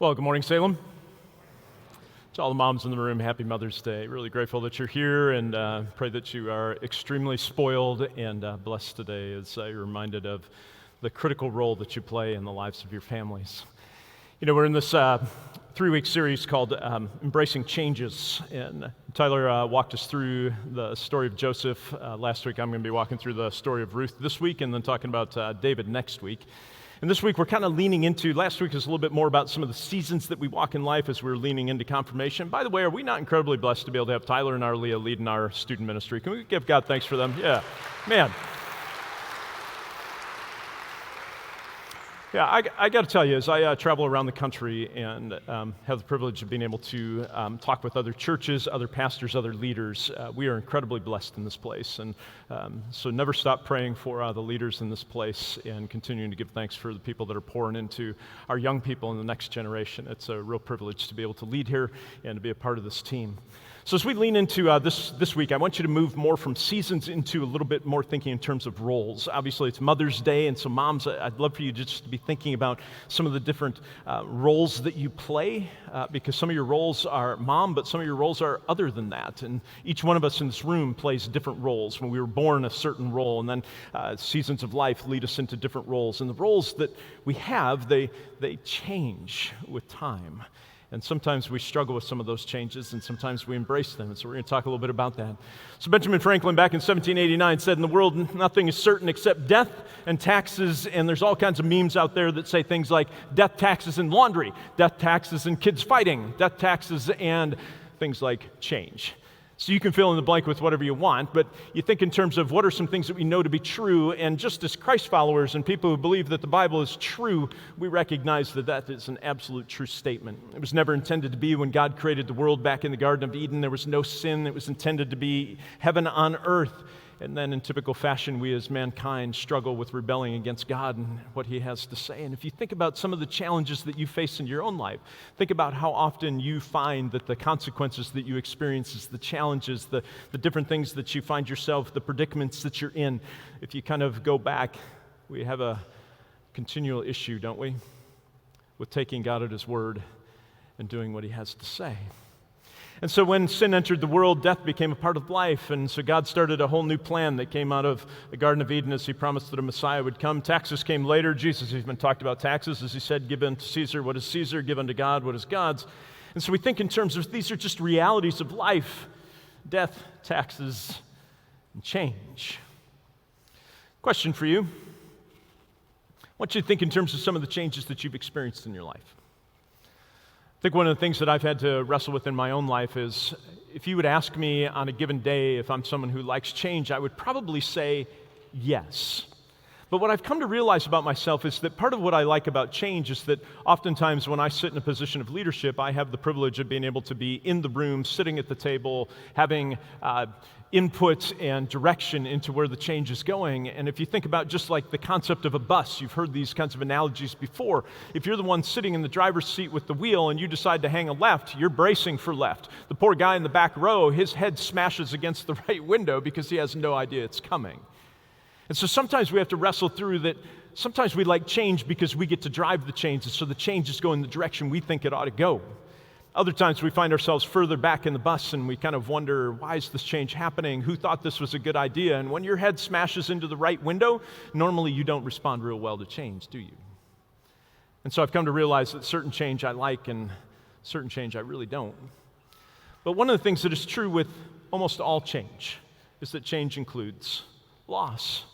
Well, good morning, Salem. To all the moms in the room, happy Mother's Day. Really grateful that you're here and pray that you are extremely spoiled and blessed today as you're reminded of the critical role that you play in the lives of your families. You know, we're in this 3-week series called Embracing Changes, and Tyler walked us through the story of Joseph last week. I'm going to be walking through the story of Ruth this week and then talking about David next week. And this week we're kind of leaning into, last week was a little bit more about some of the seasons that we walk in life as we're leaning into confirmation. By the way, are we not incredibly blessed to be able to have Tyler and Arleah leading our student ministry? Can we give God thanks for them? Yeah, man. Yeah, I got to tell you, as I travel around the country and have the privilege of being able to talk with other churches, other pastors, other leaders, we are incredibly blessed in this place. And so never stop praying for the leaders in this place and continuing to give thanks for the people that are pouring into our young people in the next generation. It's a real privilege to be able to lead here and to be a part of this team. So as we lean into this week, I want you to move more from seasons into a little bit more thinking in terms of roles. Obviously, it's Mother's Day, and so moms, I'd love for you just to be thinking about some of the different roles that you play, because some of your roles are mom, but some of your roles are other than that. And each one of us in this room plays different roles. When we were born, a certain role, and then seasons of life lead us into different roles. And the roles that we have, they change with time. And sometimes we struggle with some of those changes, and sometimes we embrace them. And so we're going to talk a little bit about that. So Benjamin Franklin, back in 1789, said, "In the world, nothing is certain except death and taxes." And there's all kinds of memes out there that say things like death, taxes, and laundry, death, taxes, and kids fighting, death, taxes, and things like change. So you can fill in the blank with whatever you want, but you think in terms of what are some things that we know to be true, and just as Christ followers and people who believe that the Bible is true, we recognize that that is an absolute true statement. It was never intended to be when God created the world back in the Garden of Eden. There was no sin. It was intended to be heaven on earth. And then in typical fashion, we as mankind struggle with rebelling against God and what He has to say. And if you think about some of the challenges that you face in your own life, think about how often you find that the consequences that you experience, the challenges, the different things that you find yourself, the predicaments that you're in. If you kind of go back, we have a continual issue, don't we, with taking God at His word and doing what He has to say. And so when sin entered the world, death became a part of life. And so God started a whole new plan that came out of the Garden of Eden as He promised that a Messiah would come. Taxes came later. Jesus even talked about taxes as He said, "Give unto Caesar what is Caesar, give unto God what is God's." And so we think in terms of these are just realities of life: death, taxes, and change. Question for you. I want you to think in terms of some of the changes that you've experienced in your life. I think one of the things that I've had to wrestle with in my own life is if you would ask me on a given day if I'm someone who likes change, I would probably say yes. But what I've come to realize about myself is that part of what I like about change is that oftentimes when I sit in a position of leadership, I have the privilege of being able to be in the room, sitting at the table, having input and direction into where the change is going. And if you think about just like the concept of a bus, you've heard these kinds of analogies before. If you're the one sitting in the driver's seat with the wheel and you decide to hang a left, you're bracing for left. The poor guy in the back row, his head smashes against the right window because he has no idea it's coming. And so sometimes we have to wrestle through that. Sometimes we like change because we get to drive the change, and so the change is going the direction we think it ought to go. Other times we find ourselves further back in the bus and we kind of wonder, why is this change happening? Who thought this was a good idea? And when your head smashes into the right window, normally you don't respond real well to change, do you? And so I've come to realize that certain change I like and certain change I really don't. But one of the things that is true with almost all change is that change includes loss.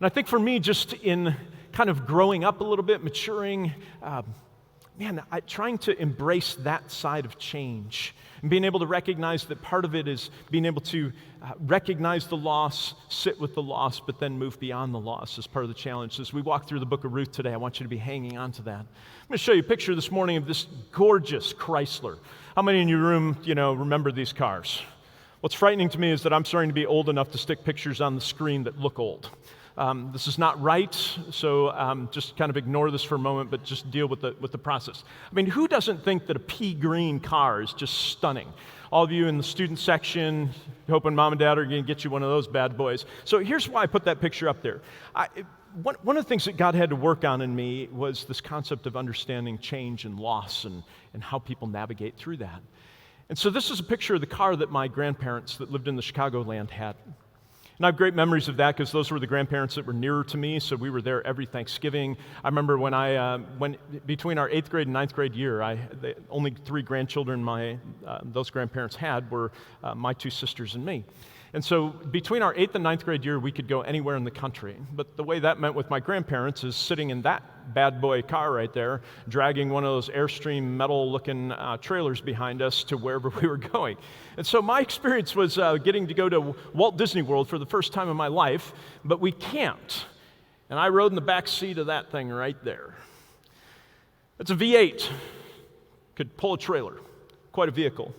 And I think for me, just in kind of growing up a little bit, maturing, trying to embrace that side of change and being able to recognize that part of it is being able to recognize the loss, sit with the loss, but then move beyond the loss is part of the challenge. As we walk through the book of Ruth today, I want you to be hanging on to that. I'm going to show you a picture this morning of this gorgeous Chrysler. How many in your room, remember these cars? What's frightening to me is that I'm starting to be old enough to stick pictures on the screen that look old. This is not right, so just kind of ignore this for a moment, but just deal with the process. I mean, who doesn't think that a pea green car is just stunning? All of you in the student section, hoping mom and dad are going to get you one of those bad boys. So here's why I put that picture up there. One of the things that God had to work on in me was this concept of understanding change and loss and how people navigate through that. And so this is a picture of the car that my grandparents that lived in the Chicagoland had. And I have great memories of that because those were the grandparents that were nearer to me, so we were there every Thanksgiving. I remember when between our 8th grade and 9th grade year, the only 3 grandchildren those grandparents had were my 2 sisters and me. And so between our 8th and 9th grade year, we could go anywhere in the country. But the way that meant with my grandparents is sitting in that bad boy car right there, dragging one of those Airstream metal-looking trailers behind us to wherever we were going. And so my experience was getting to go to Walt Disney World for the first time in my life, but we camped. And I rode in the back seat of that thing right there. It's a V8. Could pull a trailer. Quite a vehicle.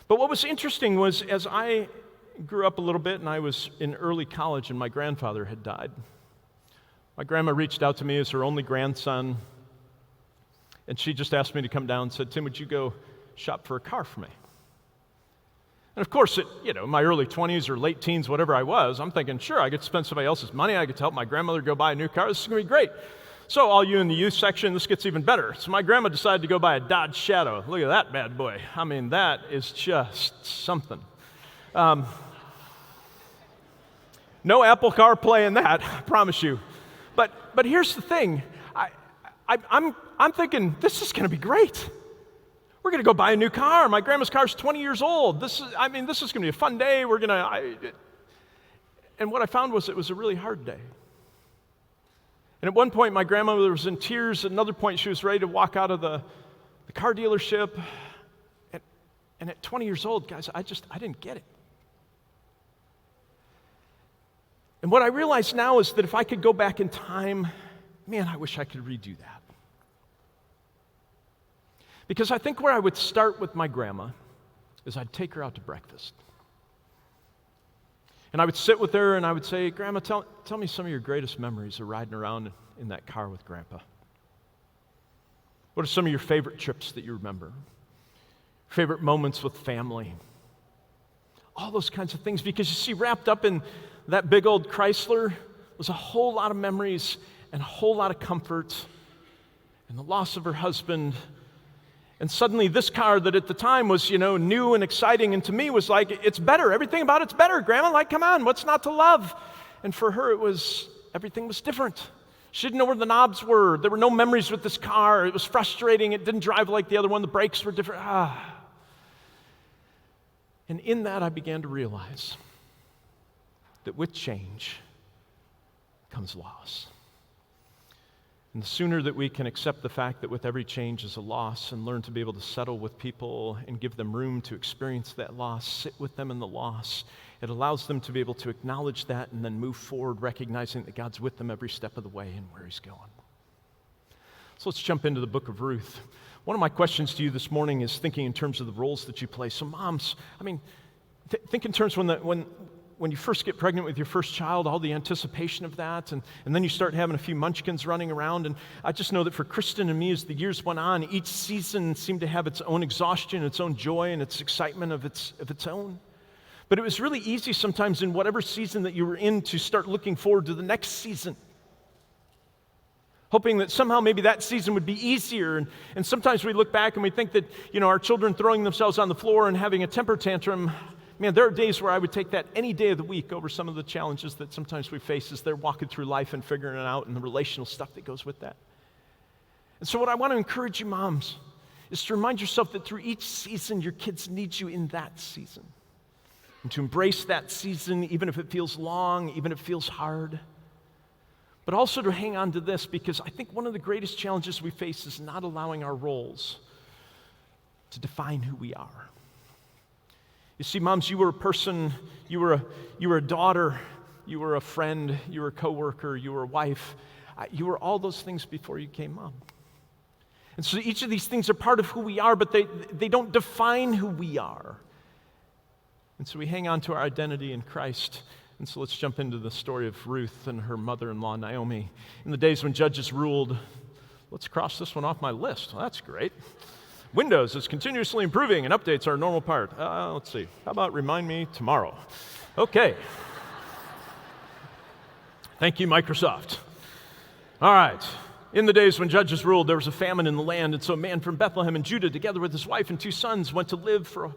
But what was interesting was as I grew up a little bit and I was in early college and my grandfather had died. My grandma reached out to me as her only grandson, and she just asked me to come down and said, "Tim, would you go shop for a car for me?" And of course, in my early 20s or late teens, whatever I was, I'm thinking, sure, I get to spend somebody else's money. I get to help my grandmother go buy a new car. This is going to be great. So all you in the youth section, this gets even better. So my grandma decided to go buy a Dodge Shadow. Look at that bad boy. I mean, that is just something. No Apple CarPlay in that, I promise you. But here's the thing. I'm thinking, this is going to be great. We're going to go buy a new car. My grandma's car's 20 years old. This is going to be a fun day. And what I found was it was a really hard day. And at one point, my grandmother was in tears. At another point, she was ready to walk out of the car dealership. And at 20 years old, guys, I didn't get it. And what I realize now is that if I could go back in time, man, I wish I could redo that. Because I think where I would start with my grandma is I'd take her out to breakfast. And I would sit with her and I would say, "Grandma, tell me some of your greatest memories of riding around in that car with Grandpa. What are some of your favorite trips that you remember? Favorite moments with family?" All those kinds of things. Because you see, wrapped up in that big old Chrysler was a whole lot of memories and a whole lot of comfort and the loss of her husband. And suddenly this car that at the time was, new and exciting, and to me was like, it's better. Everything about it's better, Grandma. Like, come on, what's not to love? And for her, everything was different. She didn't know where the knobs were. There were no memories with this car. It was frustrating. It didn't drive like the other one. The brakes were different. And in that, I began to realize that with change comes loss. And the sooner that we can accept the fact that with every change is a loss and learn to be able to settle with people and give them room to experience that loss, sit with them in the loss, it allows them to be able to acknowledge that and then move forward, recognizing that God's with them every step of the way and where He's going. So let's jump into the book of Ruth. One of my questions to you this morning is thinking in terms of the roles that you play. So moms, think in terms when you first get pregnant with your first child, all the anticipation of that, and then you start having a few munchkins running around. And I just know that for Kristen and me, as the years went on, each season seemed to have its own exhaustion, its own joy, and its excitement of its own. But it was really easy sometimes in whatever season that you were in to start looking forward to the next season, hoping that somehow maybe that season would be easier. And sometimes we look back and we think that, our children throwing themselves on the floor and having a temper tantrum, man, there are days where I would take that any day of the week over some of the challenges that sometimes we face as they're walking through life and figuring it out and the relational stuff that goes with that. And so what I want to encourage you moms is to remind yourself that through each season, your kids need you in that season. And to embrace that season, even if it feels long, even if it feels hard. But also to hang on to this, because I think one of the greatest challenges we face is not allowing our roles to define who we are. You see, moms, you were a person, you were a daughter, you were a friend, you were a coworker, you were a wife. You were all those things before you came mom. And so each of these things are part of who we are, but they don't define who we are. And so we hang on to our identity in Christ And so let's jump into the story of Ruth and her mother-in-law, Naomi. In the days when judges ruled, let's cross this one off my list. Well, that's great. Windows is continuously improving, and updates are a normal part. Let's see. How about remind me tomorrow? Okay. Thank you, Microsoft. All right. In the days when judges ruled, there was a famine in the land, and so a man from Bethlehem in Judah, together with his wife and 2 sons, went to live for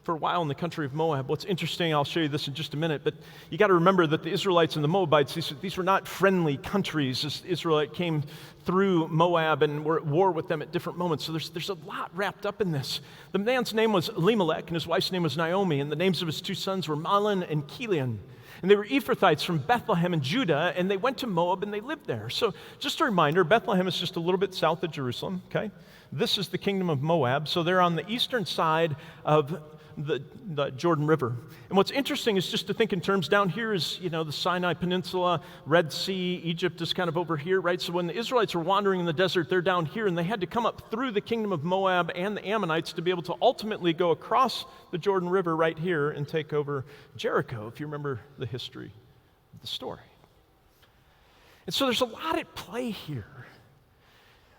a while in the country of Moab. What's interesting, I'll show you this in just a minute, but you got to remember that the Israelites and the Moabites, these were not friendly countries. This Israelite came through Moab and were at war with them at different moments. So there's a lot wrapped up in this. The man's name was Elimelech, and his wife's name was Naomi, and the names of his 2 sons were Mahlon and Chilion. And they were Ephrathites from Bethlehem in Judah, and they went to Moab and they lived there. So just a reminder, Bethlehem is just a little bit south of Jerusalem, okay? This is the kingdom of Moab, so they're on the eastern side of the Jordan River. And what's interesting is just to think in terms, down here is, the Sinai Peninsula, Red Sea, Egypt is kind of over here, right? So when the Israelites were wandering in the desert, they're down here, and they had to come up through the kingdom of Moab and the Ammonites to be able to ultimately go across the Jordan River right here and take over Jericho, if you remember the history of the story. And so there's a lot at play here.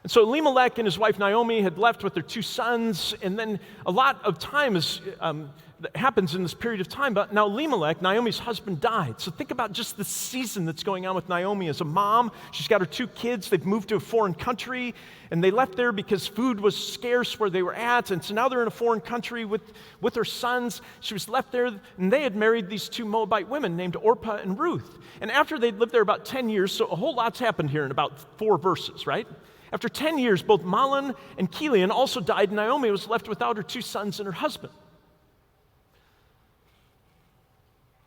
And so Elimelech and his wife Naomi had left with their 2 sons, and then a lot of time happens in this period of time. But now Elimelech, Naomi's husband, died. So think about just the season that's going on with Naomi as a mom. She's got her 2 kids. They've moved to a foreign country, and they left there because food was scarce where they were at. And so now they're in a foreign country with her sons. She was left there, and they had married these 2 Moabite women named Orpah and Ruth. And after they'd lived there about 10 years, so a whole lot's happened here in about 4 verses, right? After 10 years, both Mahlon and Chilion also died, and Naomi was left without her 2 sons and her husband.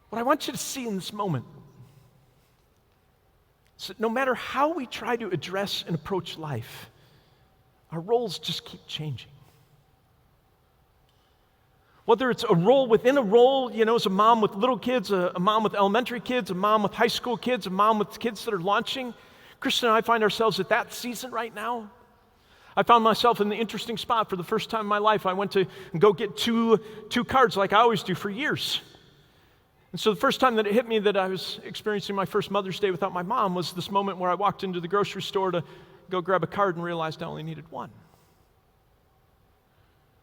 What I want you to see in this moment is that no matter how we try to address and approach life, our roles just keep changing. Whether it's a role within a role, as a mom with little kids, a mom with elementary kids, a mom with high school kids, a mom with kids that are launching, Kristen and I find ourselves at that season right now. I found myself in the interesting spot for the first time in my life. I went to go get two cards like I always do for years. And so the first time that it hit me that I was experiencing my first Mother's Day without my mom was this moment where I walked into the grocery store to go grab a card and realized I only needed one.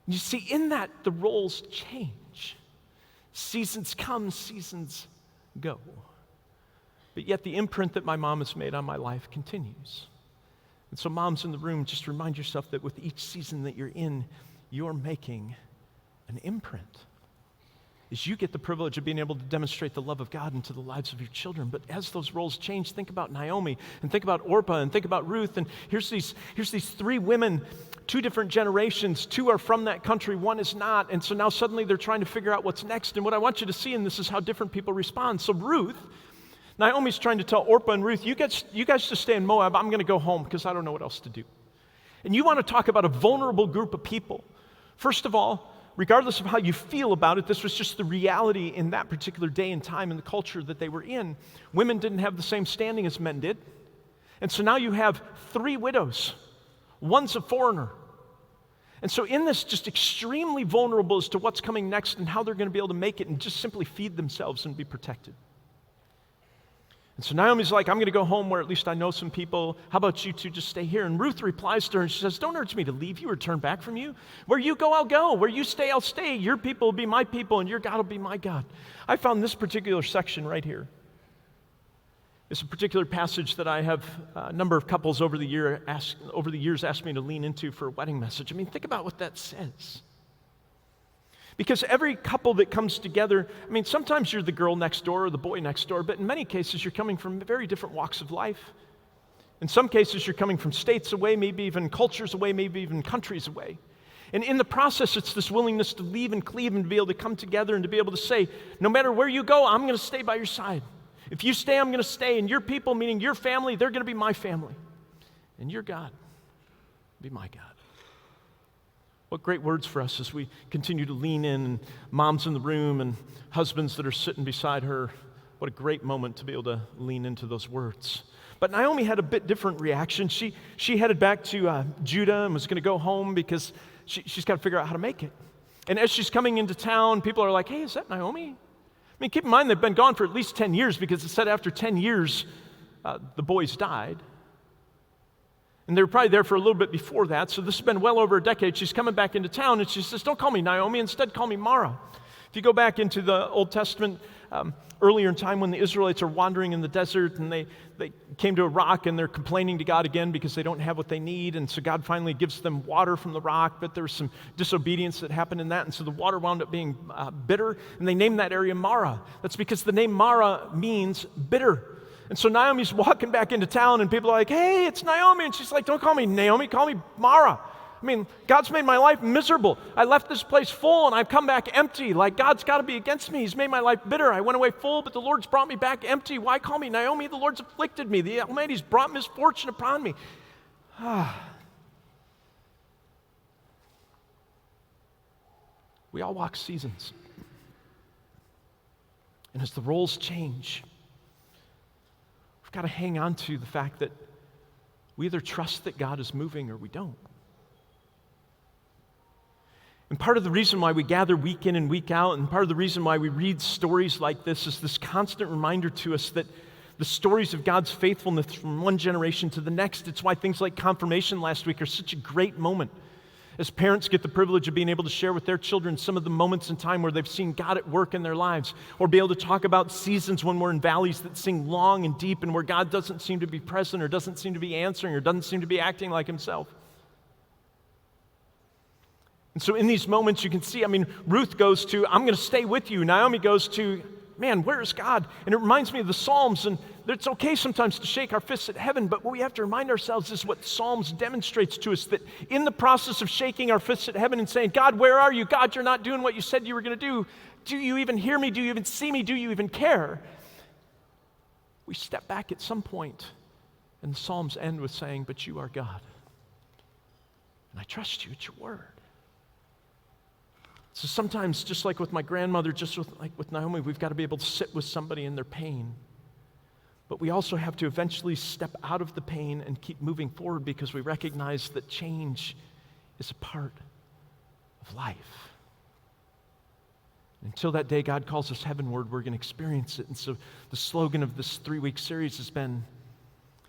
You see, in that, the roles change. Seasons come, seasons go. But yet the imprint that my mom has made on my life continues. And so moms in the room, just remind yourself that with each season that you're in, you're making an imprint. As you get the privilege of being able to demonstrate the love of God into the lives of your children. But as those roles change, think about Naomi, and think about Orpah, and think about Ruth, and here's these 3 women, 2 different generations. 2 are from that country, 1 is not, and so now suddenly they're trying to figure out what's next. And what I want you to see in this is how different people respond. So Ruth, Naomi's trying to tell Orpah and Ruth, you guys just stay in Moab. I'm going to go home because I don't know what else to do. And you want to talk about a vulnerable group of people. First of all, regardless of how you feel about it, this was just the reality in that particular day and time in the culture that they were in. Women didn't have the same standing as men did. And so now you have 3 widows. 1's a foreigner. And so in this, just extremely vulnerable as to what's coming next and how they're going to be able to make it and just simply feed themselves and be protected. And so Naomi's like, I'm going to go home where at least I know some people. How about you 2 just stay here? And Ruth replies to her and she says, don't urge me to leave you or turn back from you. Where you go, I'll go. Where you stay, I'll stay. Your people will be my people and your God will be my God. I found this particular section right here. It's a particular passage that I have a number of couples over the years asked me to lean into for a wedding message. I mean, think about what that says. Because every couple that comes together, I mean, sometimes you're the girl next door or the boy next door, but in many cases, you're coming from very different walks of life. In some cases, you're coming from states away, maybe even cultures away, maybe even countries away. And in the process, it's this willingness to leave and cleave and to be able to come together and to be able to say, no matter where you go, I'm going to stay by your side. If you stay, I'm going to stay. And your people, meaning your family, they're going to be my family. And your God will be my God. What great words for us as we continue to lean in, and moms in the room and husbands that are sitting beside her. What a great moment to be able to lean into those words. But Naomi had a bit different reaction. She headed back to Judah and was going to go home because she's got to figure out how to make it. And as she's coming into town, people are like, hey, is that Naomi? mean, keep in mind they've been gone for at least 10 years because it said after 10 years, the boys died. And they were probably there for a little bit before that, so this has been well over a decade. She's coming back into town, and she says, don't call me Naomi, instead call me Mara. If you go back into the Old Testament, earlier in time when the Israelites are wandering in the desert, and they came to a rock, and they're complaining to God again because they don't have what they need, and so God finally gives them water from the rock, but there was some disobedience that happened in that, and so the water wound up being bitter, and they named that area Mara. That's because the name Mara means bitter. And so Naomi's walking back into town, and people are like, hey, it's Naomi. And she's like, don't call me Naomi, call me Mara. I mean, God's made my life miserable. I left this place full, and I've come back empty. Like, God's got to be against me. He's made my life bitter. I went away full, but the Lord's brought me back empty. Why call me Naomi? The Lord's afflicted me. The Almighty's brought misfortune upon me. We all walk seasons. And as the roles change, we've got to hang on to the fact that we either trust that God is moving or we don't. And part of the reason why we gather week in and week out, and part of the reason why we read stories like this, is this constant reminder to us that the stories of God's faithfulness from one generation to the next. It's why things like confirmation last week are such a great moment. As parents get the privilege of being able to share with their children some of the moments in time where they've seen God at work in their lives, or be able to talk about seasons when we're in valleys that sing long and deep and where God doesn't seem to be present or doesn't seem to be answering or doesn't seem to be acting like himself. And so in these moments you can see, Ruth goes to, I'm going to stay with you. Naomi goes to, man, where is God? And it reminds me of the Psalms, and it's okay sometimes to shake our fists at heaven, but what we have to remind ourselves is what Psalms demonstrates to us, that in the process of shaking our fists at heaven and saying, God, where are you? God, you're not doing what you said you were going to do. Do you even hear me? Do you even see me? Do you even care? We step back at some point, and the Psalms end with saying, but you are God, and I trust you at your word. So sometimes, just like with my grandmother, like with Naomi, we've got to be able to sit with somebody in their pain. But we also have to eventually step out of the pain and keep moving forward because we recognize that change is a part of life. Until that day God calls us heavenward, we're going to experience it. And so the slogan of this 3-week series has been,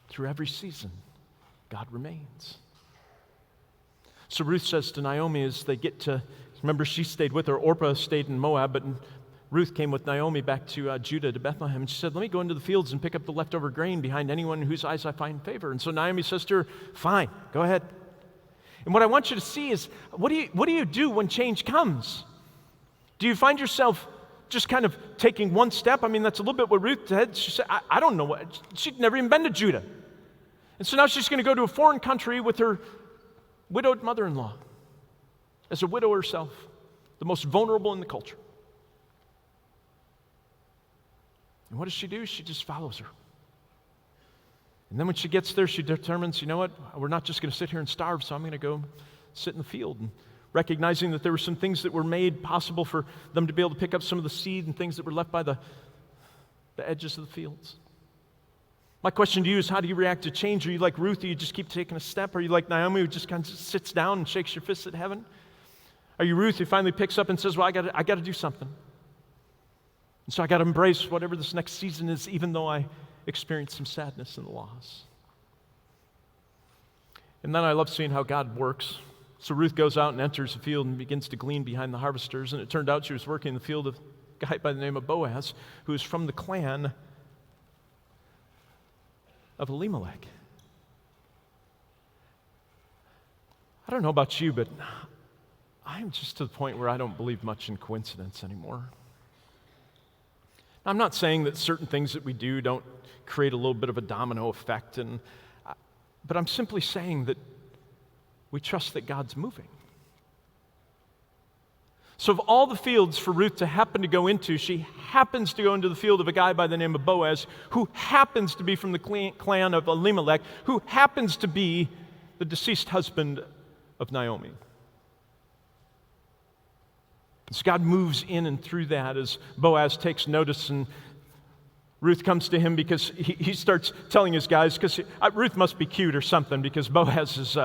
through every season, God remains. So Ruth says to Naomi as they get to, remember she stayed with her, Orpah stayed in Moab, but Ruth came with Naomi back to Judah, to Bethlehem, and she said, let me go into the fields and pick up the leftover grain behind anyone in whose eyes I find favor. And so Naomi says to her, fine, go ahead. And what I want you to see is, what do you do when change comes? Do you find yourself just kind of taking one step? That's a little bit what Ruth did. She said, I don't know what, she'd never even been to Judah. And so now she's going to go to a foreign country with her widowed mother-in-law, as a widow herself, the most vulnerable in the culture. And what does she do? She just follows her. And then when she gets there, she determines, you know what, we're not just going to sit here and starve, so I'm going to go sit in the field. And recognizing that there were some things that were made possible for them to be able to pick up some of the seed and things that were left by the edges of the fields. My question to you is, how do you react to change? Are you like Ruth, or you just keep taking a step? Are you like Naomi, who just kind of sits down and shakes your fists at heaven? Are you Ruth, who finally picks up and says, well, I got to do something. And so I got to embrace whatever this next season is, even though I experience some sadness and loss. And then I love seeing how God works. So Ruth goes out and enters the field and begins to glean behind the harvesters. And it turned out she was working in the field of a guy by the name of Boaz, who is from the clan of Elimelech. I don't know about you, but I'm just to the point where I don't believe much in coincidence anymore. I'm not saying that certain things that we do don't create a little bit of a domino effect, but I'm simply saying that we trust that God's moving. So of all the fields for Ruth to happen to go into, she happens to go into the field of a guy by the name of Boaz, who happens to be from the clan of Elimelech, who happens to be the deceased husband of Naomi. So God moves in and through that as Boaz takes notice, and Ruth comes to him because he starts telling his guys, because Ruth must be cute or something, because Boaz is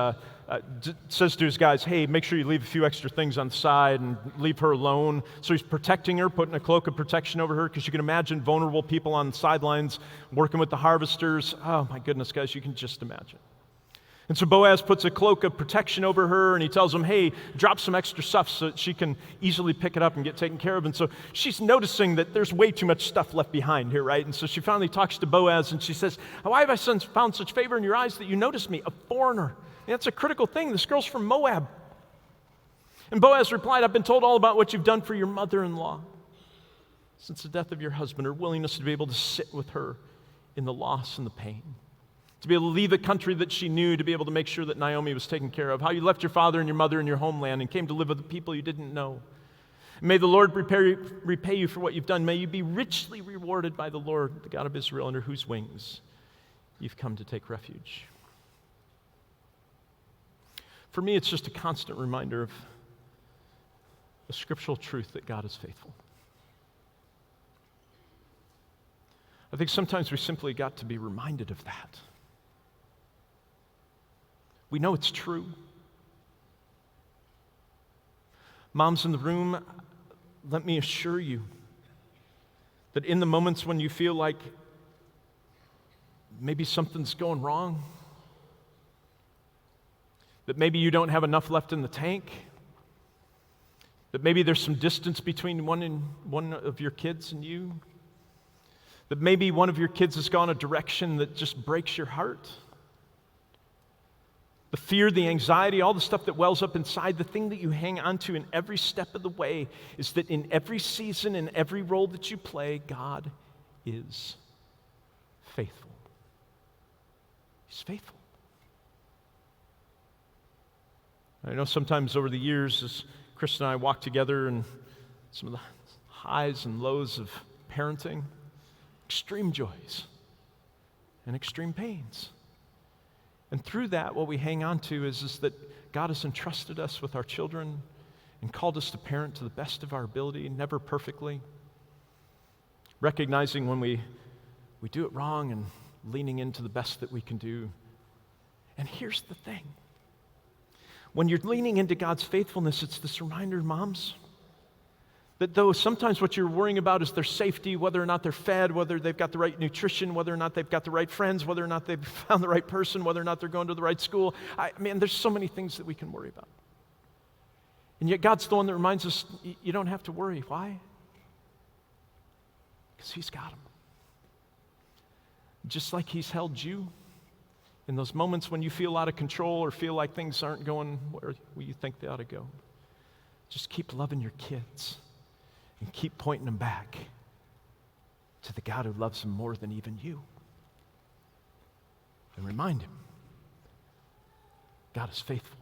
says to his guys, hey, make sure you leave a few extra things on the side and leave her alone. So he's protecting her, putting a cloak of protection over her, because you can imagine vulnerable people on the sidelines working with the harvesters. Oh my goodness, guys, you can just imagine. And so Boaz puts a cloak of protection over her, and he tells him, hey, drop some extra stuff so that she can easily pick it up and get taken care of. And so she's noticing that there's way too much stuff left behind here, right? And so she finally talks to Boaz, and she says, why have I found such favor in your eyes that you notice me, a foreigner? And that's a critical thing. This girl's from Moab. And Boaz replied, I've been told all about what you've done for your mother-in-law since the death of your husband, her willingness to be able to sit with her in the loss and the pain, to be able to leave a country that she knew, to be able to make sure that Naomi was taken care of, how you left your father and your mother in your homeland and came to live with the people you didn't know. May the Lord repay you for what you've done. May you be richly rewarded by the Lord, the God of Israel, under whose wings you've come to take refuge. For me, it's just a constant reminder of the scriptural truth that God is faithful. I think sometimes we simply got to be reminded of that. We know it's true. Moms in the room, let me assure you that in the moments when you feel like maybe something's going wrong, that maybe you don't have enough left in the tank, that maybe there's some distance between one of your kids and you, that maybe one of your kids has gone a direction that just breaks your heart. The fear, the anxiety, all the stuff that wells up inside, the thing that you hang on to in every step of the way is that in every season, in every role that you play, God is faithful. He's faithful. I know sometimes over the years, as Chris and I walk together and some of the highs and lows of parenting, extreme joys and extreme pains. And through that, what we hang on to is that God has entrusted us with our children and called us to parent to the best of our ability, never perfectly, recognizing when we do it wrong and leaning into the best that we can do. And here's the thing. When you're leaning into God's faithfulness, it's this reminder, moms, that though sometimes what you're worrying about is their safety, whether or not they're fed, whether they've got the right nutrition, whether or not they've got the right friends, whether or not they've found the right person, whether or not they're going to the right school. There's so many things that we can worry about. And yet God's the one that reminds us, you don't have to worry. Why? Because He's got them. Just like He's held you in those moments when you feel out of control or feel like things aren't going where you think they ought to go. Just keep loving your kids. And keep pointing them back to the God who loves them more than even you. And remind him, God is faithful.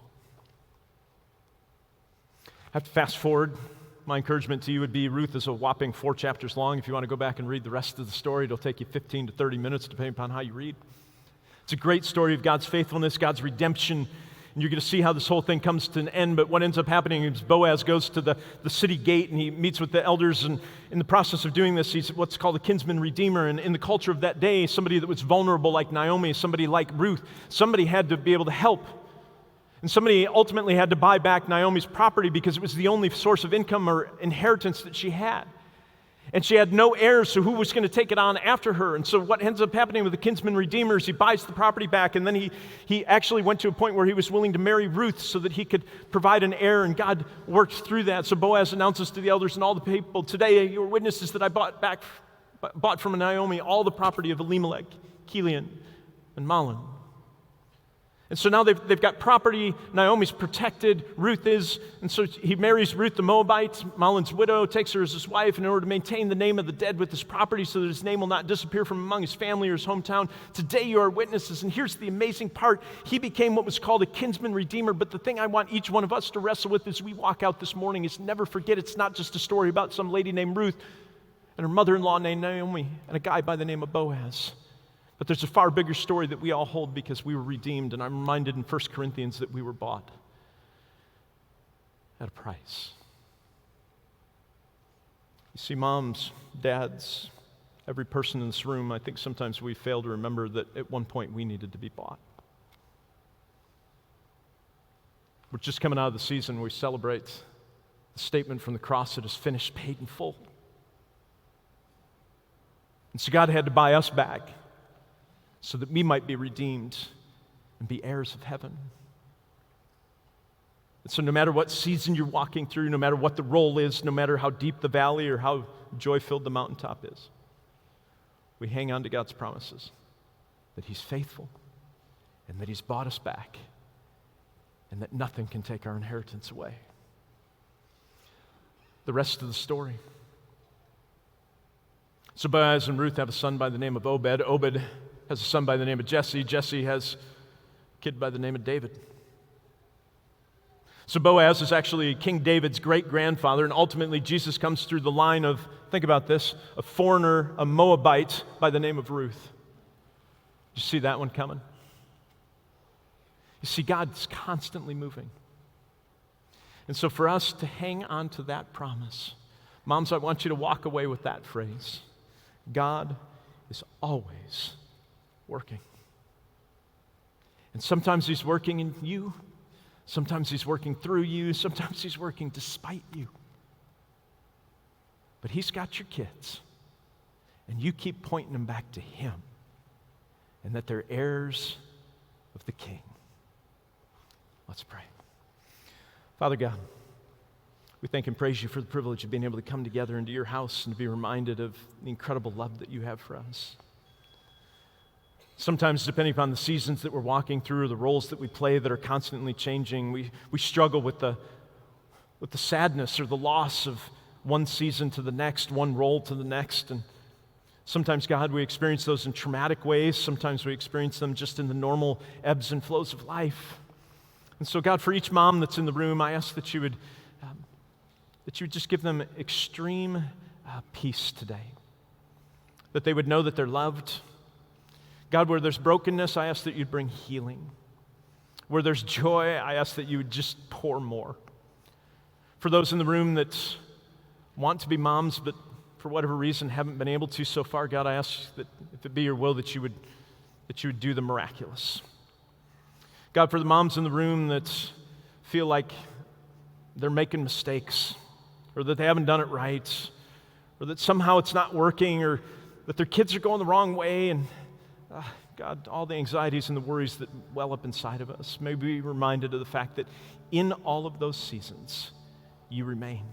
I have to fast forward. My encouragement to you would be Ruth is a whopping 4 chapters long. If you want to go back and read the rest of the story, it'll take you 15 to 30 minutes, depending upon how you read. It's a great story of God's faithfulness, God's redemption. And you're going to see how this whole thing comes to an end. But what ends up happening is Boaz goes to the city gate and he meets with the elders. And in the process of doing this, he's what's called a kinsman redeemer. And in the culture of that day, somebody that was vulnerable like Naomi, somebody like Ruth, somebody had to be able to help. And somebody ultimately had to buy back Naomi's property because it was the only source of income or inheritance that she had. And she had no heirs, so who was going to take it on after her? And so what ends up happening with the kinsman redeemer is he buys the property back, and then he actually went to a point where he was willing to marry Ruth so that he could provide an heir, and God worked through that. So Boaz announces to the elders and all the people, today you are witnesses that I bought from Naomi all the property of Elimelech, Kilion, and Mahlon. And so now they've got property. Naomi's protected. Ruth is. And so he marries Ruth the Moabite, Mahlon's widow, takes her as his wife in order to maintain the name of the dead with his property so that his name will not disappear from among his family or his hometown. Today you are witnesses. And here's the amazing part. He became what was called a kinsman redeemer. But the thing I want each one of us to wrestle with as we walk out this morning is never forget it's not just a story about some lady named Ruth and her mother-in-law named Naomi and a guy by the name of Boaz. But there's a far bigger story that we all hold because we were redeemed, and I'm reminded in 1 Corinthians that we were bought at a price. You see, moms, dads, every person in this room, I think sometimes we fail to remember that at one point we needed to be bought. We're just coming out of the season where we celebrate the statement from the cross that is finished, paid in full. And so God had to buy us back so that we might be redeemed and be heirs of heaven. And so no matter what season you're walking through, no matter what the role is, no matter how deep the valley or how joy-filled the mountaintop is, we hang on to God's promises that He's faithful and that He's bought us back and that nothing can take our inheritance away. The rest of the story. So Boaz and Ruth have a son by the name of Obed. Obed has a son by the name of Jesse. Jesse has a kid by the name of David. So Boaz is actually King David's great-grandfather, and ultimately Jesus comes through the line of, think about this, a foreigner, a Moabite by the name of Ruth. Did you see that one coming? You see, God's constantly moving. And so for us to hang on to that promise, moms, I want you to walk away with that phrase. God is always working. And sometimes He's working in you. Sometimes He's working through you. Sometimes He's working despite you. But He's got your kids. And you keep pointing them back to Him. And that they're heirs of the King. Let's pray. Father God, we thank and praise You for the privilege of being able to come together into Your house and to be reminded of the incredible love that You have for us. Sometimes, depending upon the seasons that we're walking through or the roles that we play that are constantly changing, we struggle with the sadness or the loss of one season to the next, one role to the next. And sometimes, God, we experience those in traumatic ways. Sometimes we experience them just in the normal ebbs and flows of life. And so, God, for each mom that's in the room, I ask that you would just give them extreme peace today, that they would know that they're loved. God, where there's brokenness, I ask that you'd bring healing. Where there's joy, I ask that you would just pour more. For those in the room that want to be moms, but for whatever reason haven't been able to so far, God, I ask that if it be Your will, that you would do the miraculous. God, for the moms in the room that feel like they're making mistakes, or that they haven't done it right, or that somehow it's not working, or that their kids are going the wrong way, and God, all the anxieties and the worries that well up inside of us, may we be reminded of the fact that in all of those seasons, You remain.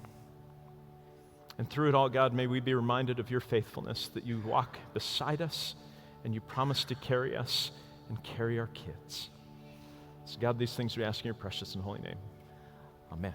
And through it all, God, may we be reminded of Your faithfulness, that You walk beside us and You promise to carry us and carry our kids. So God, these things we ask in Your precious and holy name. Amen.